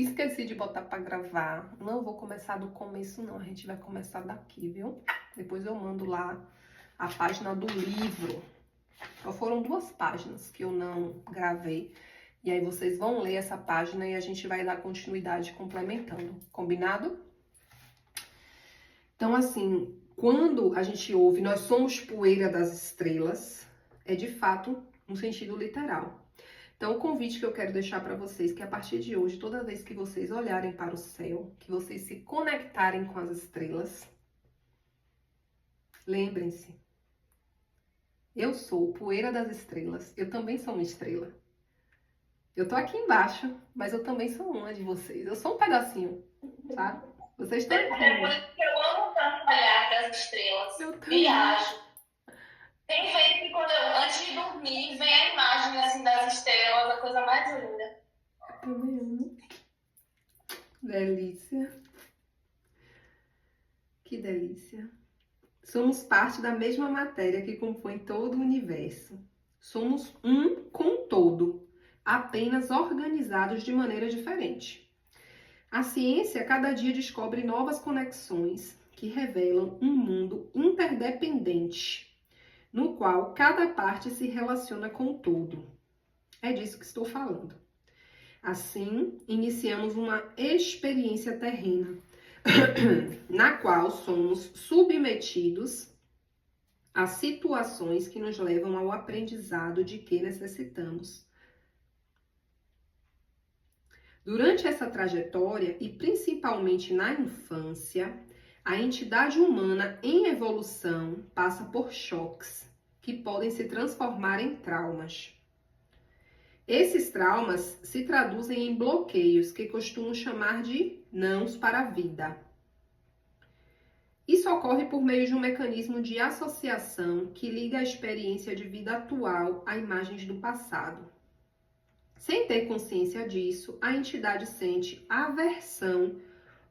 Esqueci de botar pra gravar. Não vou começar do começo, não. A gente vai começar daqui, viu? Depois eu mando lá a página do livro. Só foram 2 páginas que eu não gravei. E aí vocês vão ler essa página e a gente vai dar continuidade complementando. Combinado? Então, assim, quando a gente ouve nós somos poeira das estrelas, é de fato um sentido literal. Então, o convite que eu quero deixar para vocês, que a partir de hoje, toda vez que vocês olharem para o céu, que vocês se conectarem com as estrelas, lembrem-se, eu sou poeira das estrelas, eu também sou uma estrela. Eu tô aqui embaixo, mas eu também sou uma de vocês. Eu sou um pedacinho, sabe? Vocês estão aqui. É por isso que eu amo tanto olhar para as estrelas. Eu também. Viajo. Tem vezes que antes de dormir, vem a imagem assim das estrelas, a coisa mais linda. Eu também amo. Delícia. Que delícia. Somos parte da mesma matéria que compõe todo o universo. Somos um com todo, apenas organizados de maneira diferente. A ciência cada dia descobre novas conexões que revelam um mundo interdependente, no qual cada parte se relaciona com o todo. É disso que estou falando. Assim, iniciamos uma experiência terrena, na qual somos submetidos a situações que nos levam ao aprendizado de que necessitamos. Durante essa trajetória, e principalmente na infância, a entidade humana em evolução passa por choques que podem se transformar em traumas. Esses traumas se traduzem em bloqueios que costumam chamar de nãos para a vida. Isso ocorre por meio de um mecanismo de associação que liga a experiência de vida atual a imagens do passado. Sem ter consciência disso, a entidade sente aversão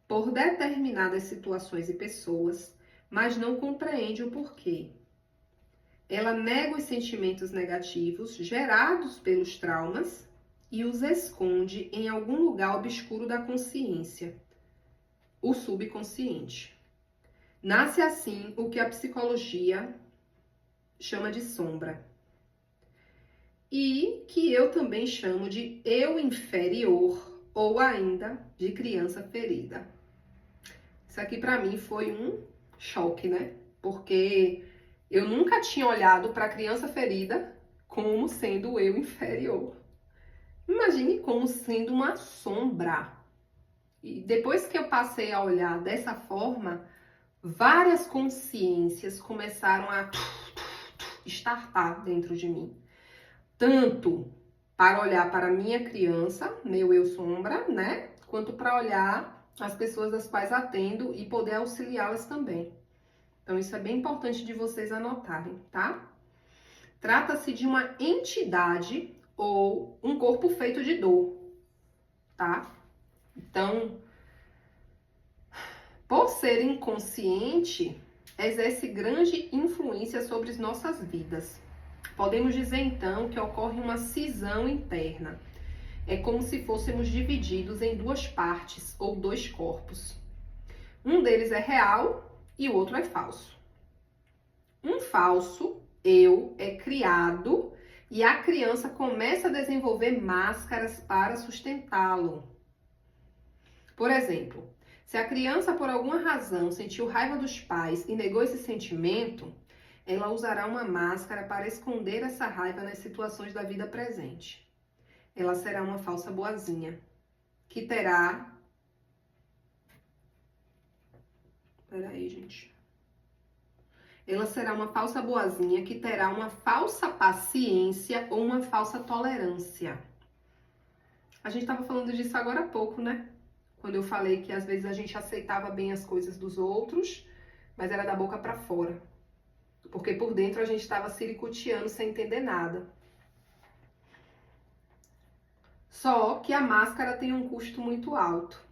por determinadas situações e pessoas, mas não compreende o porquê. Ela nega os sentimentos negativos gerados pelos traumas e os esconde em algum lugar obscuro da consciência, o subconsciente. Nasce assim o que a psicologia chama de sombra. E que eu também chamo de eu inferior ou ainda de criança ferida. Isso aqui para mim foi um choque, né? Porque eu nunca tinha olhado para a criança ferida como sendo eu inferior. Imagine como sendo uma sombra. E depois que eu passei a olhar dessa forma, várias consciências começaram a estartar dentro de mim. Tanto para olhar para a minha criança, meu eu sombra, né? Quanto para olhar as pessoas das quais atendo e poder auxiliá-las também. Então, isso é bem importante de vocês anotarem, tá? Trata-se de uma entidade ou um corpo feito de dor, tá? Então, por ser inconsciente, exerce grande influência sobre as nossas vidas. Podemos dizer, então, que ocorre uma cisão interna. É como se fôssemos divididos em 2 partes ou 2 corpos. Um deles é real e o outro é falso. Um falso eu é criado e a criança começa a desenvolver máscaras para sustentá-lo. Por exemplo, se a criança por alguma razão sentiu raiva dos pais e negou esse sentimento, ela usará uma máscara para esconder essa raiva nas situações da vida presente. Ela será uma falsa boazinha, que terá... Peraí, gente. Ela será uma falsa boazinha que terá uma falsa paciência ou uma falsa tolerância. A gente estava falando disso agora há pouco, né? Quando eu falei que às vezes a gente aceitava bem as coisas dos outros, mas era da boca para fora. Porque por dentro a gente estava siricuteando sem entender nada. Só que a máscara tem um custo muito alto.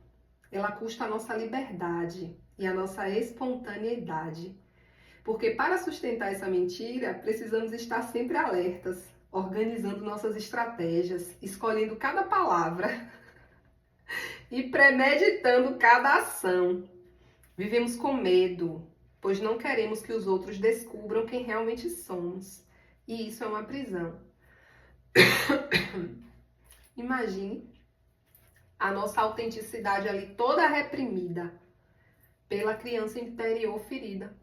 Ela custa a nossa liberdade e a nossa espontaneidade. Porque para sustentar essa mentira, precisamos estar sempre alertas, organizando nossas estratégias, escolhendo cada palavra e premeditando cada ação. Vivemos com medo, pois não queremos que os outros descubram quem realmente somos. E isso é uma prisão. Imagine a nossa autenticidade ali toda reprimida pela criança interior ferida,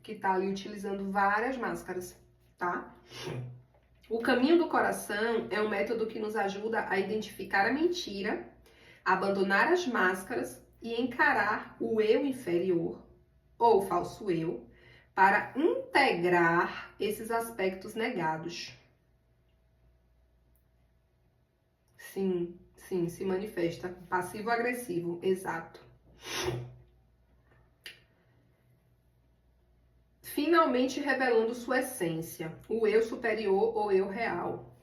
que está ali utilizando várias máscaras, tá? O caminho do coração é um método que nos ajuda a identificar a mentira, abandonar as máscaras e encarar o eu inferior ou falso eu para integrar esses aspectos negados. Sim, se manifesta. Passivo-agressivo, exato. Finalmente revelando sua essência, o eu superior ou eu real.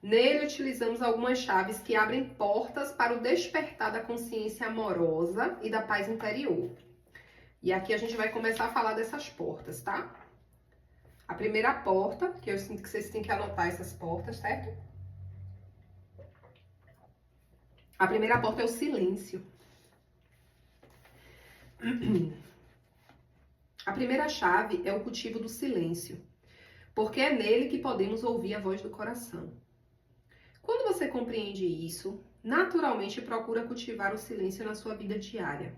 Nele utilizamos algumas chaves que abrem portas para o despertar da consciência amorosa e da paz interior. E aqui a gente vai começar a falar dessas portas, tá? A primeira porta, que eu sinto que vocês têm que anotar essas portas, certo? A primeira porta é o silêncio. A primeira chave é o cultivo do silêncio, porque é nele que podemos ouvir a voz do coração. Quando você compreende isso, naturalmente procura cultivar o silêncio na sua vida diária.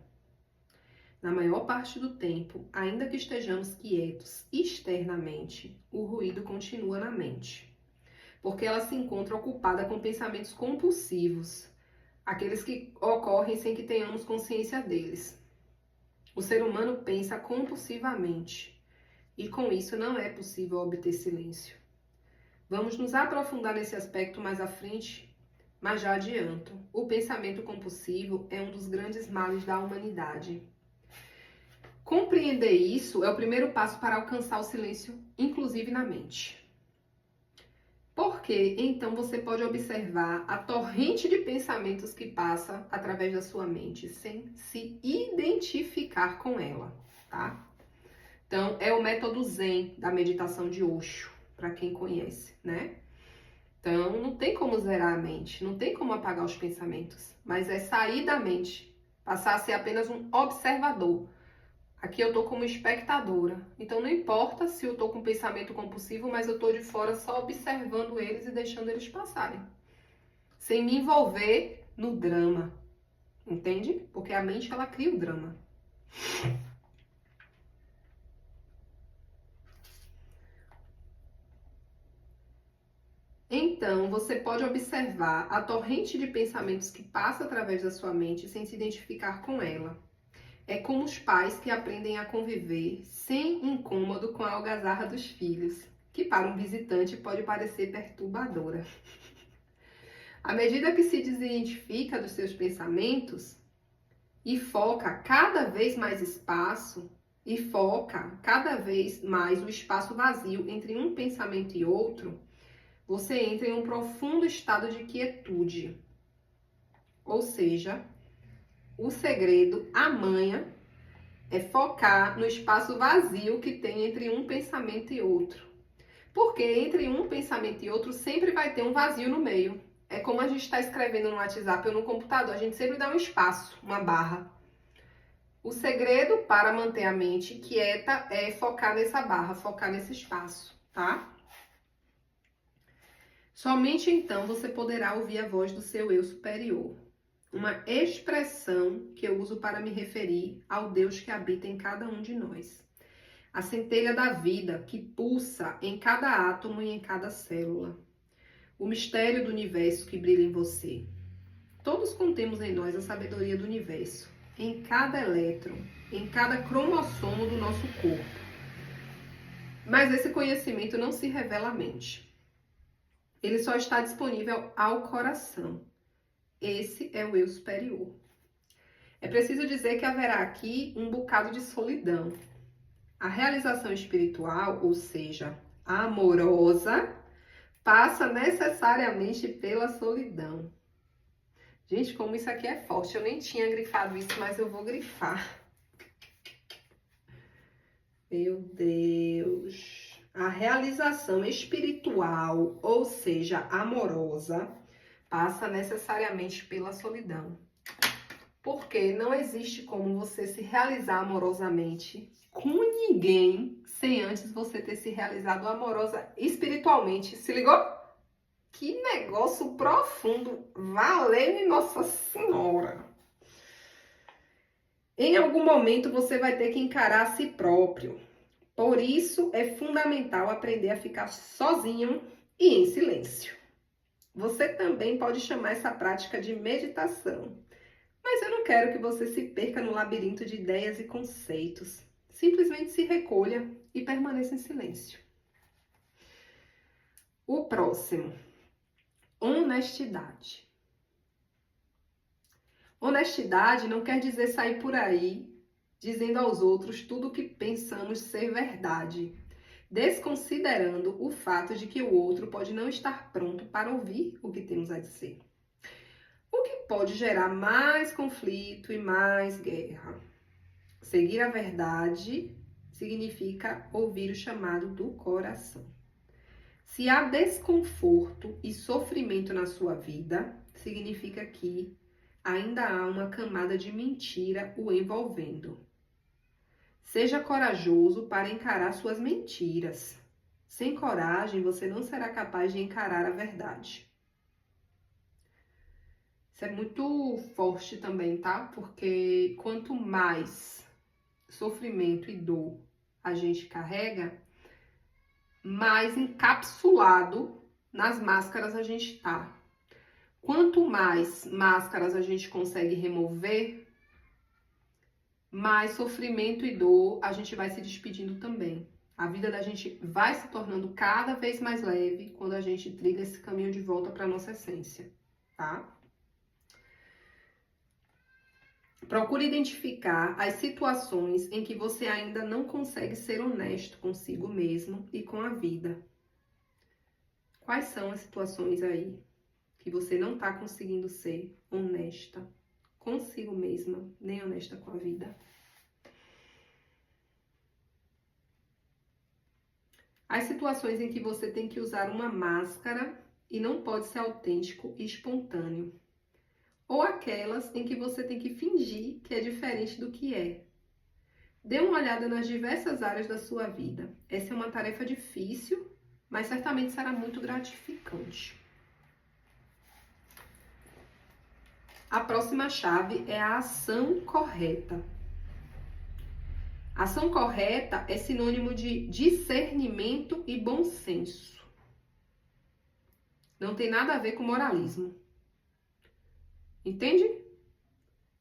Na maior parte do tempo, ainda que estejamos quietos externamente, o ruído continua na mente, porque ela se encontra ocupada com pensamentos compulsivos, aqueles que ocorrem sem que tenhamos consciência deles. O ser humano pensa compulsivamente, e com isso não é possível obter silêncio. Vamos nos aprofundar nesse aspecto mais à frente, mas já adianto, o pensamento compulsivo é um dos grandes males da humanidade. Compreender isso é o primeiro passo para alcançar o silêncio, inclusive na mente. Porque então você pode observar a torrente de pensamentos que passa através da sua mente, sem se identificar com ela, tá? Então, é o método Zen da meditação de Osho, para quem conhece, né? Então, não tem como zerar a mente, não tem como apagar os pensamentos, mas é sair da mente, passar a ser apenas um observador. Aqui eu tô como espectadora, então não importa se eu tô com pensamento compulsivo, mas eu tô de fora só observando eles e deixando eles passarem. Sem me envolver no drama, entende? Porque a mente, ela cria o drama. Então, você pode observar a torrente de pensamentos que passa através da sua mente sem se identificar com ela. É como os pais que aprendem a conviver sem incômodo com a algazarra dos filhos, que para um visitante pode parecer perturbadora. À medida que se desidentifica dos seus pensamentos e foca cada vez mais espaço, e foca cada vez mais o espaço vazio entre um pensamento e outro, você entra em um profundo estado de quietude. Ou seja, o segredo, a manha, é focar no espaço vazio que tem entre um pensamento e outro. Porque entre um pensamento e outro sempre vai ter um vazio no meio. É como a gente está escrevendo no WhatsApp ou no computador, a gente sempre dá um espaço, uma barra. O segredo para manter a mente quieta é focar nessa barra, focar nesse espaço, tá? Somente então você poderá ouvir a voz do seu eu superior. Uma expressão que eu uso para me referir ao Deus que habita em cada um de nós. A centelha da vida que pulsa em cada átomo e em cada célula. O mistério do universo que brilha em você. Todos contemos em nós a sabedoria do universo, em cada elétron, em cada cromossomo do nosso corpo. Mas esse conhecimento não se revela à mente. Ele só está disponível ao coração. Esse é o eu superior. É preciso dizer que haverá aqui um bocado de solidão. A realização espiritual, ou seja, a amorosa, passa necessariamente pela solidão. Gente, como isso aqui é forte. Eu nem tinha grifado isso, mas eu vou grifar. Meu Deus. A realização espiritual, ou seja, amorosa, passa necessariamente pela solidão. Porque não existe como você se realizar amorosamente com ninguém sem antes você ter se realizado amorosa espiritualmente. Se ligou? Que negócio profundo. Valeu, Nossa Senhora. Em algum momento você vai ter que encarar a si próprio. Por isso é fundamental aprender a ficar sozinho e em silêncio. Você também pode chamar essa prática de meditação. Mas eu não quero que você se perca no labirinto de ideias e conceitos. Simplesmente se recolha e permaneça em silêncio. O próximo, honestidade. Honestidade não quer dizer sair por aí dizendo aos outros tudo o que pensamos ser verdade, desconsiderando o fato de que o outro pode não estar pronto para ouvir o que temos a dizer. O que pode gerar mais conflito e mais guerra. Seguir a verdade significa ouvir o chamado do coração. Se há desconforto e sofrimento na sua vida, significa que ainda há uma camada de mentira o envolvendo. Seja corajoso para encarar suas mentiras. Sem coragem, você não será capaz de encarar a verdade. Isso é muito forte também, tá? Porque quanto mais sofrimento e dor a gente carrega, mais encapsulado nas máscaras a gente tá. Quanto mais máscaras a gente consegue remover, mais sofrimento e dor a gente vai se despedindo também. A vida da gente vai se tornando cada vez mais leve quando a gente trilha esse caminho de volta para nossa essência, tá? Procure identificar as situações em que você ainda não consegue ser honesto consigo mesmo e com a vida. Quais são as situações aí que você não está conseguindo ser honesta consigo mesma, nem honesta com a vida? As situações em que você tem que usar uma máscara e não pode ser autêntico e espontâneo. Ou aquelas em que você tem que fingir que é diferente do que é. Dê uma olhada nas diversas áreas da sua vida. Essa é uma tarefa difícil, mas certamente será muito gratificante. A próxima chave é a ação correta. Ação correta é sinônimo de discernimento e bom senso. Não tem nada a ver com moralismo. Entende?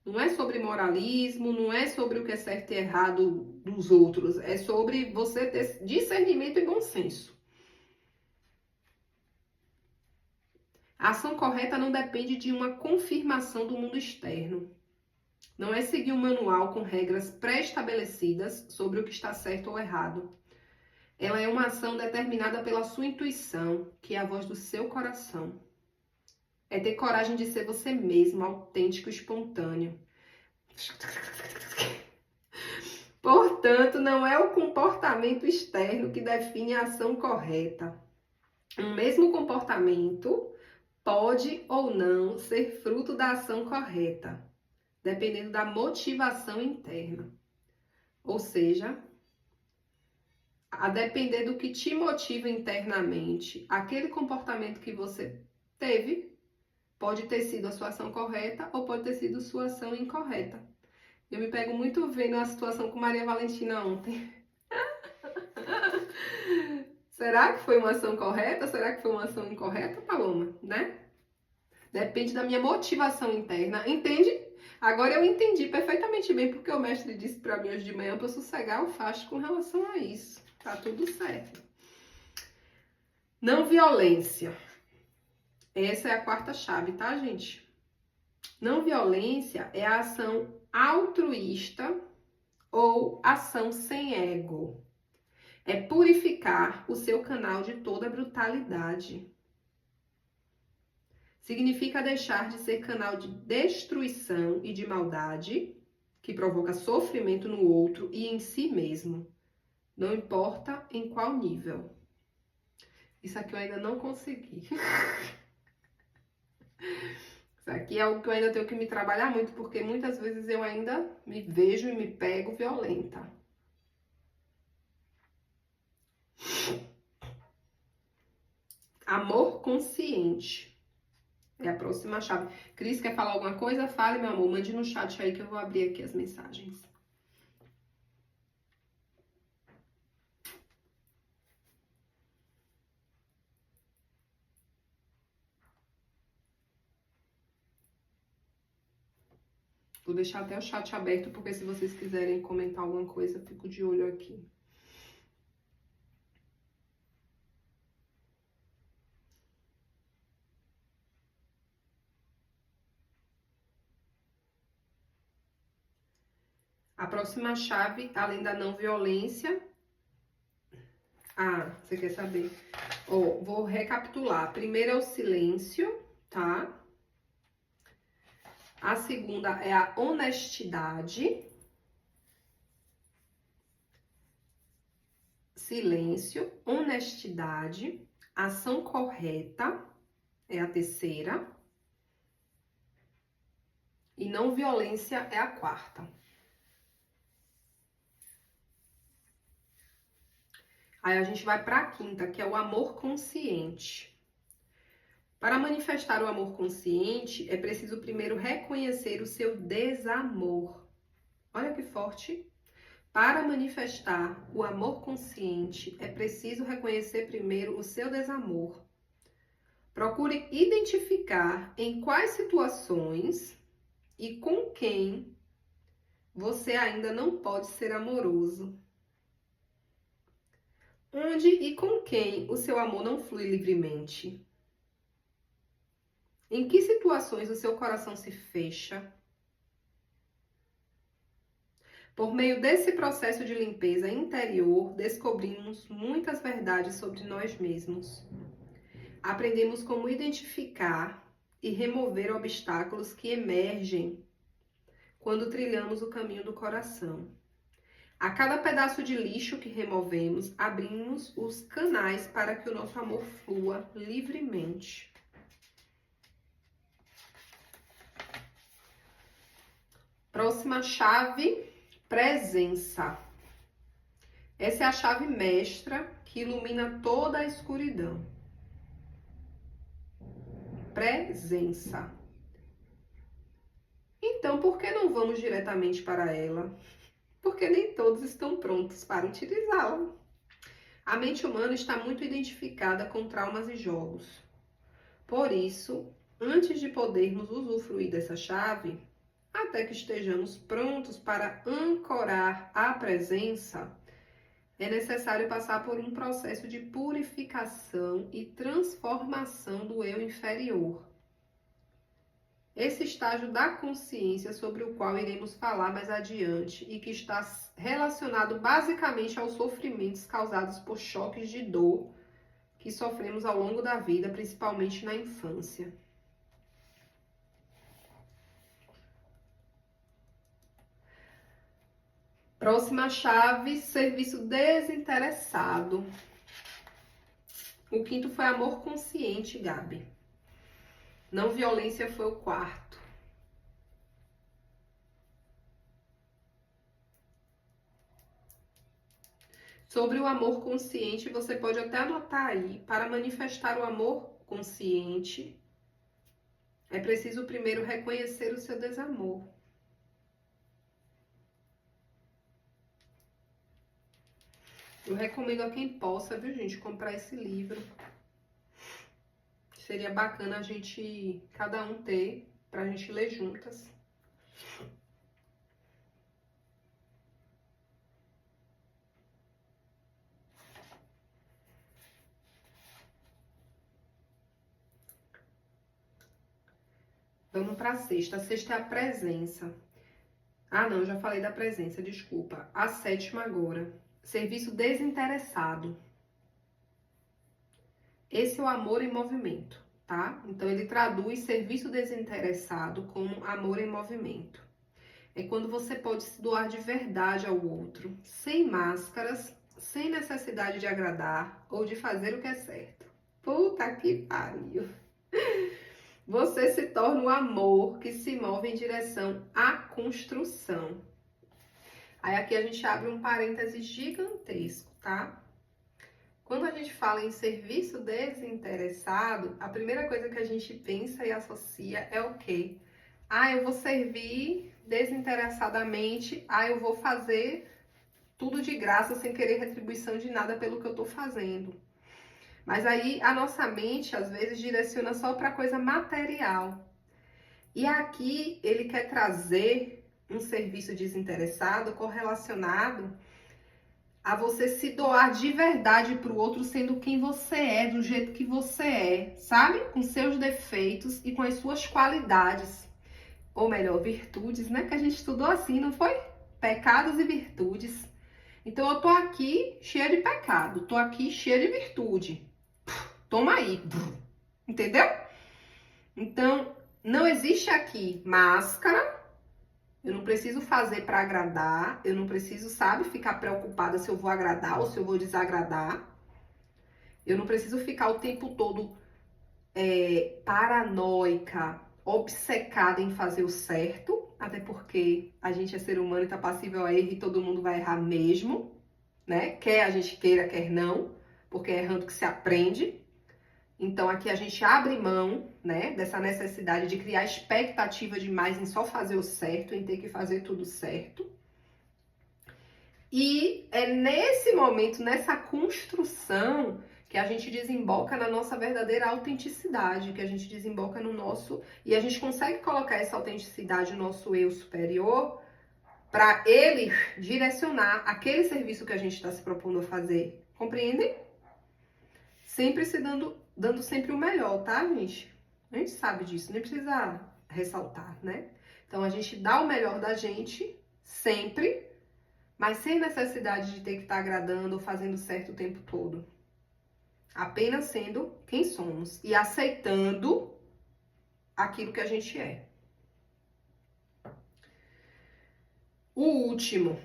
Não é sobre moralismo, não é sobre o que é certo e errado dos outros. É sobre você ter discernimento e bom senso. A ação correta não depende de uma confirmação do mundo externo. Não é seguir um manual com regras pré-estabelecidas sobre o que está certo ou errado. Ela é uma ação determinada pela sua intuição, que é a voz do seu coração. É ter coragem de ser você mesmo, autêntico e espontâneo. Portanto, não é o comportamento externo que define a ação correta. O mesmo comportamento pode ou não ser fruto da ação correta, dependendo da motivação interna. Ou seja, a depender do que te motiva internamente, aquele comportamento que você teve pode ter sido a sua ação correta ou pode ter sido sua ação incorreta. Eu me pego muito vendo a situação com Maria Valentina ontem. Será que foi uma ação correta? Será que foi uma ação incorreta, Paloma? Né? Depende da minha motivação interna. Entende? Agora eu entendi perfeitamente bem porque o mestre disse para mim hoje de manhã para eu sossegar o facho com relação a isso. Tá tudo certo. Não violência. Essa é a quarta chave, tá, gente? Não violência é a ação altruísta ou ação sem ego. É purificar o seu canal de toda brutalidade. Significa deixar de ser canal de destruição e de maldade, que provoca sofrimento no outro e em si mesmo. Não importa em qual nível. Isso aqui eu ainda não consegui. Isso aqui é algo que eu ainda tenho que me trabalhar muito, porque muitas vezes eu ainda me vejo e me pego violenta. Amor consciente. É a próxima chave. Cris, quer falar alguma coisa? Fale, meu amor. Mande no chat aí que eu vou abrir aqui as mensagens. Vou deixar até o chat aberto, porque se vocês quiserem comentar alguma coisa, eu fico de olho aqui. A próxima chave, além da não violência... Ah, você quer saber? Ó, vou recapitular. Primeiro é o silêncio, tá? A segunda é a honestidade. Silêncio, honestidade, ação correta é a terceira. E não violência é a quarta. Aí a gente vai para a quinta, que é o amor consciente. Para manifestar o amor consciente, é preciso primeiro reconhecer o seu desamor. Olha que forte. Para manifestar o amor consciente, é preciso reconhecer primeiro o seu desamor. Procure identificar em quais situações e com quem você ainda não pode ser amoroso. Onde e com quem o seu amor não flui livremente? Em que situações o seu coração se fecha? Por meio desse processo de limpeza interior, descobrimos muitas verdades sobre nós mesmos. Aprendemos como identificar e remover obstáculos que emergem quando trilhamos o caminho do coração. A cada pedaço de lixo que removemos, abrimos os canais para que o nosso amor flua livremente. Próxima chave, presença. Essa é a chave mestra que ilumina toda a escuridão. Presença. Então, por que não vamos diretamente para ela? Porque nem todos estão prontos para utilizá-la. A mente humana está muito identificada com traumas e jogos. Por isso, antes de podermos usufruir dessa chave, até que estejamos prontos para ancorar a presença, é necessário passar por um processo de purificação e transformação do eu inferior. Esse estágio da consciência sobre o qual iremos falar mais adiante e que está relacionado basicamente aos sofrimentos causados por choques de dor que sofremos ao longo da vida, principalmente na infância. Próxima chave, serviço desinteressado. O quinto foi amor consciente, Gabi. Não violência foi o quarto. Sobre o amor consciente, você pode até anotar aí. Para manifestar o amor consciente, é preciso primeiro reconhecer o seu desamor. Eu recomendo a quem possa, viu, gente, comprar esse livro. Seria bacana a gente, cada um ter, pra gente ler juntas. Vamos para a sexta. A sexta é a presença. Ah, não, já falei da presença, desculpa. A sétima agora. Serviço desinteressado. Esse é o amor em movimento, tá? Então, ele traduz serviço desinteressado como amor em movimento. É quando você pode se doar de verdade ao outro, sem máscaras, sem necessidade de agradar ou de fazer o que é certo. Puta que pariu! você se torna o amor que se move em direção à construção. Aí aqui a gente abre um parêntese gigantesco, tá? Quando a gente fala em serviço desinteressado, a primeira coisa que a gente pensa e associa é o quê? Ah, eu vou servir desinteressadamente, eu vou fazer tudo de graça, sem querer retribuição de nada pelo que eu tô fazendo. Mas aí a nossa mente, às vezes, direciona só para coisa material. E aqui ele quer trazer um serviço desinteressado correlacionado a você se doar de verdade para o outro, sendo quem você é, do jeito que você é, sabe? Com seus defeitos e com as suas qualidades. Ou melhor, virtudes, né? Que a gente estudou assim, não foi? Pecados e virtudes. Então eu tô aqui cheia de pecado, tô aqui cheia de virtude. Toma aí. Entendeu? Então, não existe aqui máscara. Eu não preciso fazer para agradar. Eu não preciso, sabe, ficar preocupada se eu vou agradar ou se eu vou desagradar. Eu não preciso ficar o tempo todo paranoica, obcecada em fazer o certo. Até porque a gente é ser humano e tá passível a erro e todo mundo vai errar mesmo, né? Quer a gente queira, quer não. Porque é errando que se aprende. Então, aqui a gente abre mão, né, dessa necessidade de criar expectativa demais em só fazer o certo, em ter que fazer tudo certo. E é nesse momento, nessa construção, que a gente desemboca na nossa verdadeira autenticidade, que a gente desemboca no nosso... E a gente consegue colocar essa autenticidade no nosso eu superior para ele direcionar aquele serviço que a gente está se propondo a fazer. Compreendem? Sempre se dando sempre o melhor, tá, gente? A gente sabe disso, nem precisa ressaltar, né? Então, a gente dá o melhor da gente, sempre, mas sem necessidade de ter que estar agradando ou fazendo certo o tempo todo. Apenas sendo quem somos e aceitando aquilo que a gente é.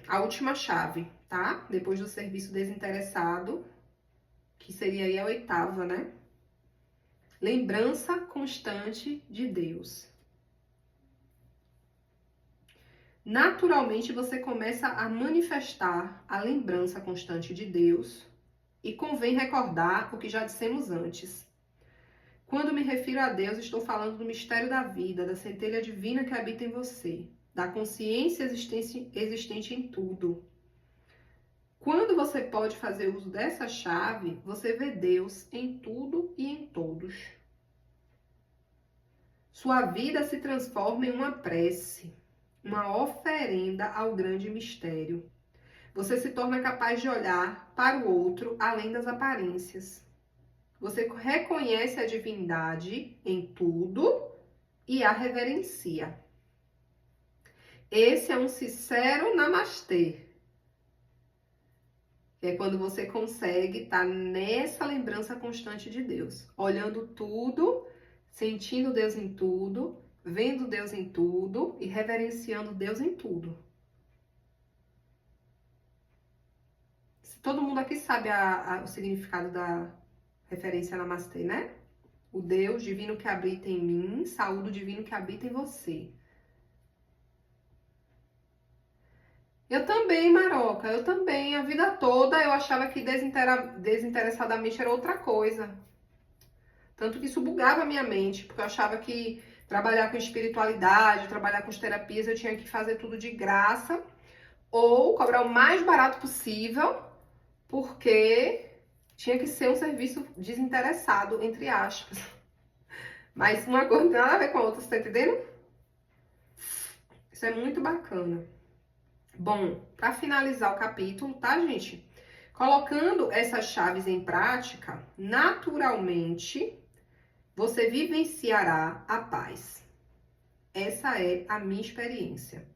A última chave, tá? Depois do serviço desinteressado, que seria aí a 8ª, né? Lembrança constante de Deus. Naturalmente, você começa a manifestar a lembrança constante de Deus e convém recordar o que já dissemos antes. Quando me refiro a Deus, estou falando do mistério da vida, da centelha divina que habita em você, da consciência existente em tudo. Quando você pode fazer uso dessa chave, você vê Deus em tudo e em todos. Sua vida se transforma em uma prece, uma oferenda ao grande mistério. Você se torna capaz de olhar para o outro além das aparências. Você reconhece a divindade em tudo e a reverencia. Esse é um sincero namastê. É quando você consegue estar nessa lembrança constante de Deus, olhando tudo, sentindo Deus em tudo, vendo Deus em tudo e reverenciando Deus em tudo. Todo mundo aqui sabe o significado da referência Namastê, né? O Deus divino que habita em mim, saúde divino que habita em você. Eu também, Maroca, eu também. A vida toda eu achava que desinteressadamente era outra coisa. Tanto que isso bugava a minha mente, porque eu achava que trabalhar com espiritualidade, trabalhar com as terapias, eu tinha que fazer tudo de graça ou cobrar o mais barato possível, porque tinha que ser um serviço desinteressado, entre aspas. Mas uma coisa não tem nada a ver com a outra, você tá entendendo? Isso é muito bacana. Bom, para finalizar o capítulo, tá, gente? Colocando essas chaves em prática, naturalmente, você vivenciará a paz. Essa é a minha experiência.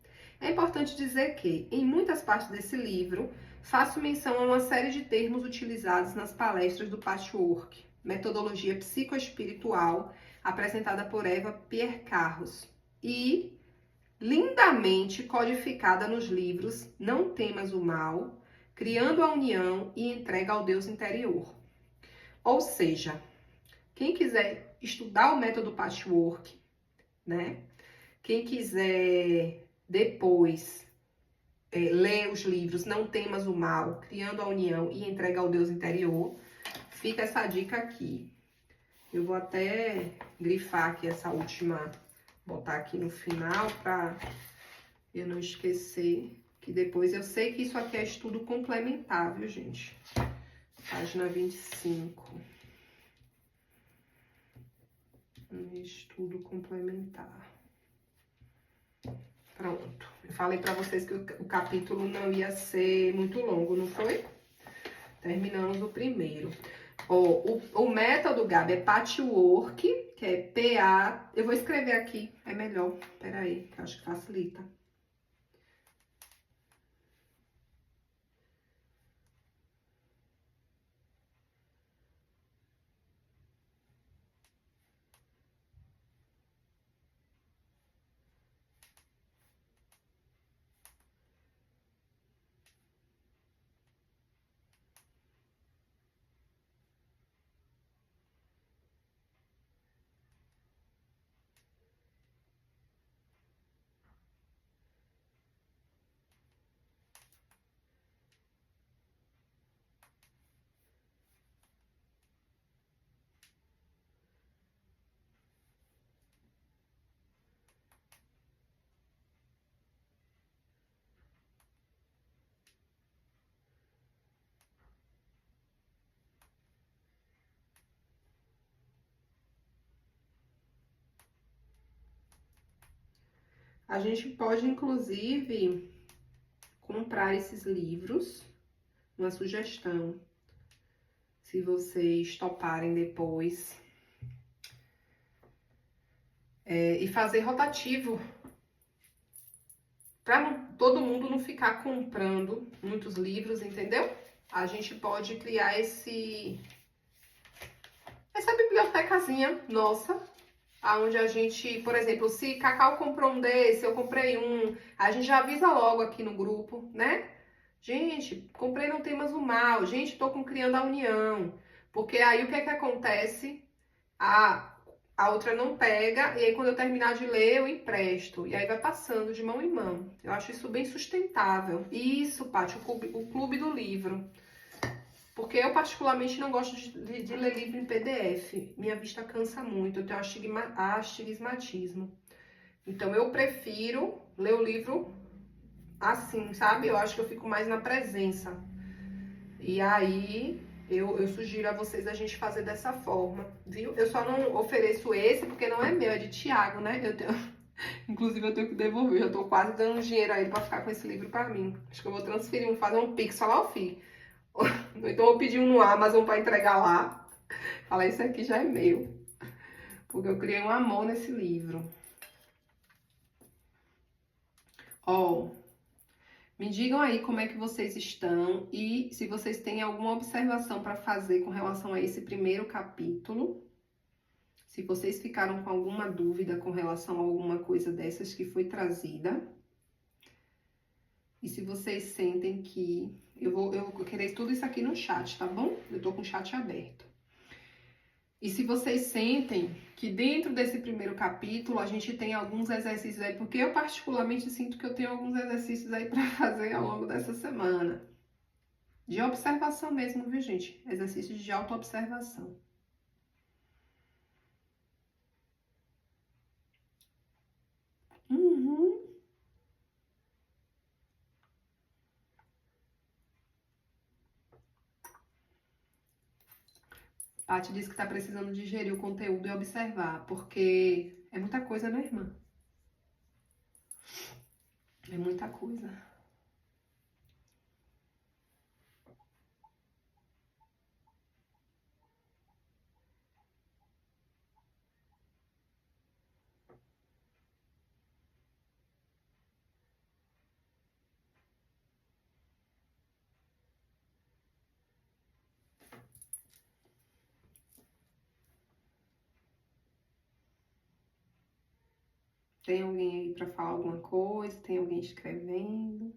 É importante dizer que, em muitas partes desse livro, faço menção a uma série de termos utilizados nas palestras do Patchwork, metodologia psicoespiritual apresentada por Eva Pierre Carros e lindamente codificada nos livros Não Temas o Mal, Criando a União e Entrega ao Deus Interior. Ou seja, quem quiser estudar o método patchwork, né? Quem quiser depois ler os livros Não Temas o Mal, Criando a União e Entrega ao Deus Interior, fica essa dica aqui. Eu vou até grifar aqui essa última, botar aqui no final para eu não esquecer, que depois eu sei que isso aqui é estudo complementar, viu, gente? Página 25. Estudo complementar. Pronto. Eu falei pra vocês que o capítulo não ia ser muito longo, não foi? Terminamos o primeiro. O método, Gabi, é patchwork, que é PA. Eu vou escrever aqui, é melhor. Peraí, que eu acho que facilita. A gente pode, inclusive, comprar esses livros, uma sugestão, se vocês toparem depois, e fazer rotativo, para todo mundo não ficar comprando muitos livros, entendeu? A gente pode criar essa bibliotecazinha nossa, aonde a gente, por exemplo, se Cacau comprou um desse, eu comprei um, a gente já avisa logo aqui no grupo, né? Gente, comprei Não Temas o Mal, gente, tô com Criando a União. Porque aí o que é que acontece? A outra não pega, e aí quando eu terminar de ler, eu empresto. E aí vai passando de mão em mão. Eu acho isso bem sustentável. Isso, Paty, o clube do livro. Porque eu particularmente não gosto de ler livro em PDF. Minha vista cansa muito, eu tenho astigmatismo. Então eu prefiro ler o livro assim, sabe? Eu acho que eu fico mais na presença. E aí eu sugiro a vocês a gente fazer dessa forma, viu? Eu só não ofereço esse porque não é meu, é de Tiago, né? Inclusive eu tenho que devolver, eu tô quase dando dinheiro a ele pra ficar com esse livro pra mim. Acho que eu vou transferir, fazer um pix, falar, ó, filho. Então eu vou pedir um no Amazon pra entregar lá. Falar, esse aqui já é meu. Porque eu criei um amor nesse livro. Ó, me digam aí como é que vocês estão e se vocês têm alguma observação para fazer com relação a esse primeiro capítulo. Se vocês ficaram com alguma dúvida com relação a alguma coisa dessas que foi trazida. E se vocês sentem que... Eu vou querer tudo isso aqui no chat, tá bom? Eu tô com o chat aberto. E se vocês sentem que dentro desse primeiro capítulo a gente tem alguns exercícios aí, porque eu particularmente sinto que eu tenho alguns exercícios aí para fazer ao longo dessa semana. De observação mesmo, viu, gente? Exercícios de autoobservação. Uhum. Paty disse que tá precisando digerir o conteúdo e observar, porque é muita coisa, né, irmã? É muita coisa. Tem alguém aí pra falar alguma coisa? Tem alguém escrevendo?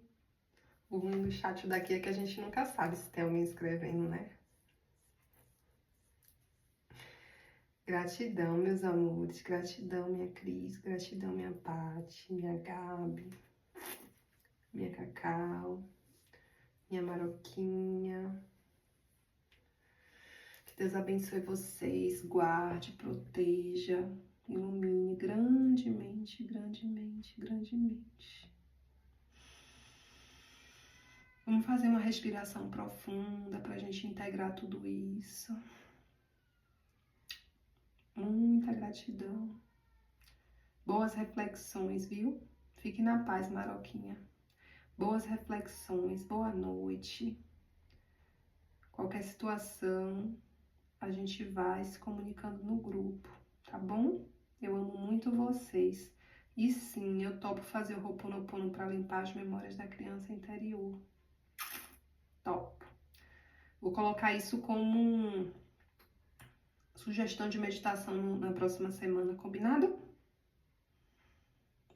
O ruim do chat daqui é que a gente nunca sabe se tem alguém escrevendo, né? Gratidão, meus amores. Gratidão, minha Cris. Gratidão, minha Paty, minha Gabi, minha Cacau, minha Maroquinha. Que Deus abençoe vocês, guarde, proteja, ilumine grandemente, grandemente, grandemente. Vamos fazer uma respiração profunda para a gente integrar tudo isso. Muita gratidão. Boas reflexões, viu? Fique na paz, Maroquinha. Boas reflexões, boa noite. Qualquer situação, a gente vai se comunicando no grupo, tá bom? Eu amo muito vocês. E sim, eu topo fazer o Ho'oponopono para limpar as memórias da criança interior. Topo. Vou colocar isso como sugestão de meditação na próxima semana, combinado?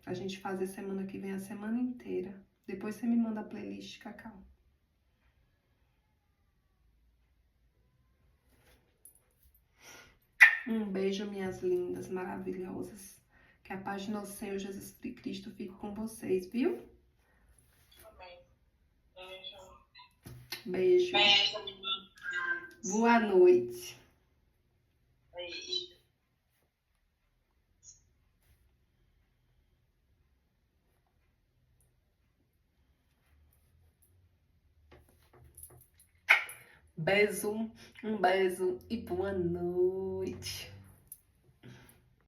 A gente fazer semana que vem a semana inteira. Depois você me manda a playlist, Cacau. Um beijo, minhas lindas, maravilhosas. Que a paz de nosso Senhor Jesus Cristo fique com vocês, viu? Amém. Beijo. Beijo. Beijo. Boa noite. Beijo. Beijo, um beijo e boa noite.